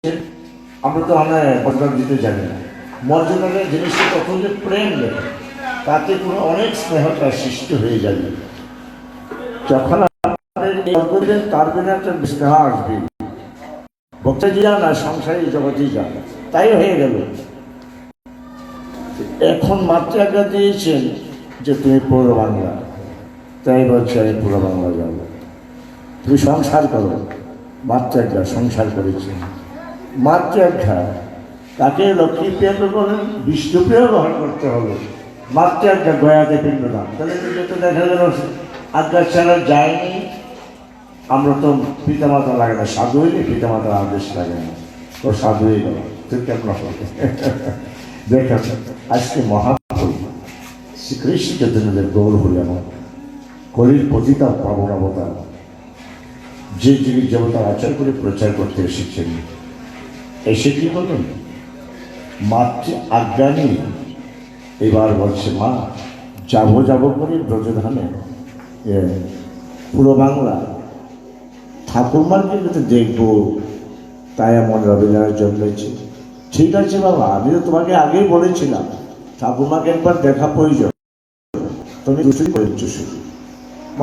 আমরা তো অনেক মর্যাদা দিতে জানি না। মর্যাদার জিনিসটা তখন যে প্রেম দেবে, তাতে কোনো অনেক স্নেহটা সৃষ্টি হয়ে যাবে। যখন আপনাদের তার বিনা একটা স্নেহ আসবে, ভক্তি যান না সংসারী জগতেই যান, তাই হয়ে গেল। এখন মাত্র আজ্ঞা দিয়েছেন যে তুমি পৌর বাংলা, তাই বলছে আমি পুরো বাংলা যাব। তুমি সংসার করো, মাত্র আজ্ঞা সংসার করেছেন। মাত্র আজ্ঞা তাকে লক্ষ্মীপ্রিয়া বলেন, বিষ্ণুপ্রিয়া গ্রহণ করতে হবে। মাত্র আজ্ঞা গয়াতে পিণ্ডদান, তাহলে যেটা দেখা গেল আজ্ঞা ছাড়া যায়নি। আমরা তো পিতামাতা লাগে না, সাধু হইলে পিতামাতার আদেশ লাগে না, ও সাধু হয়ে গেল। ঠিক কেমন দেখেন আজকে মহাপ্রভু শ্রীকৃষ্ণ চৈতন্যদেব গৌর হলে আমার কলির পতিতা পাবনাবতার যে যিনি দেবতার আচার করে প্রচার করতে এসেছেন, এসে কি বলুন মাতৃ আজ্ঞা নিয়ে এবার বলছে মা যাবো করে ব্রজধামে পুরো বাংলা ঠাকুরমাকে কিন্তু দেখবো, তাই এমন রবীন্দ্রনাথ জন্মেছে। ঠিক আছে বাবা, আমি তো তোমাকে আগেই বলেছিলাম ঠাকুরমাকে একবার দেখা প্রয়োজন, তুমি দুটোই করেছো শুধু।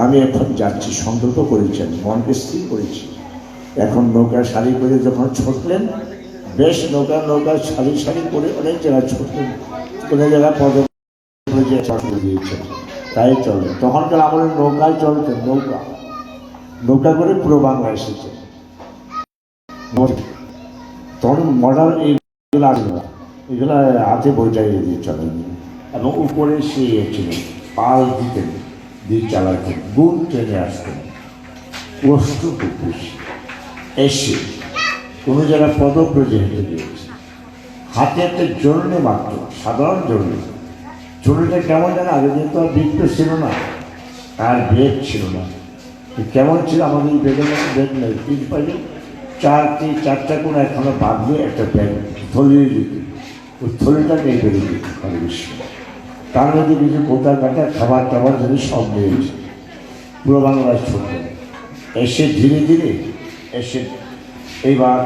আমি এখন যাচ্ছি, সংকল্প করেছেন, মনকে স্থির করেছি। এখন নৌকা শাড়ি করে যখন ছুটলেন, বেশ নৌকা সারি করে অনেক জায়গায় ছুটলেন, কোনো জায়গায় পদ দিয়েছেন, তাই চলে। তখনকার আমাদের নৌকায় চলতেন, নৌকা করে পুরো বাংলা এসেছে। তখন মডার্ন এইগুলো আসবে না, এগুলো হাতে বইটাই দিয়ে চলেন। এবং উপরে সে ছিল পাল দিতেন, দিয়ে চালাতেন, গুণ ট্রেনে আসতেন। কষ্ট খুব বেশি। এসে কোনো জায়গায় পদব্রজে হেঁটে দিয়েছে, হাতে একটা জরুরি মাত্র, সাধারণ জরুরি। জরুরিটা কেমন জানা, আগে কিন্তু আর বৃত্ত ছিল না, আর বেগ ছিল না। কেমন ছিল আমাদের এই বেগের মধ্যে বেগ নেই, তিন পাইলে চারটা কোনো এখনো বাঁধলে একটা ব্যাগ থলিয়ে দিত, ওই থলিটাকে বেরিয়ে দিত সারা বিশ্ব। তার মধ্যে কিছু কোথা কাটা খাবার টাবার জিনিস সব নিয়েছে। পুরো বাংলায় ছোট এসে ধীরে ধীরে এসে এইবার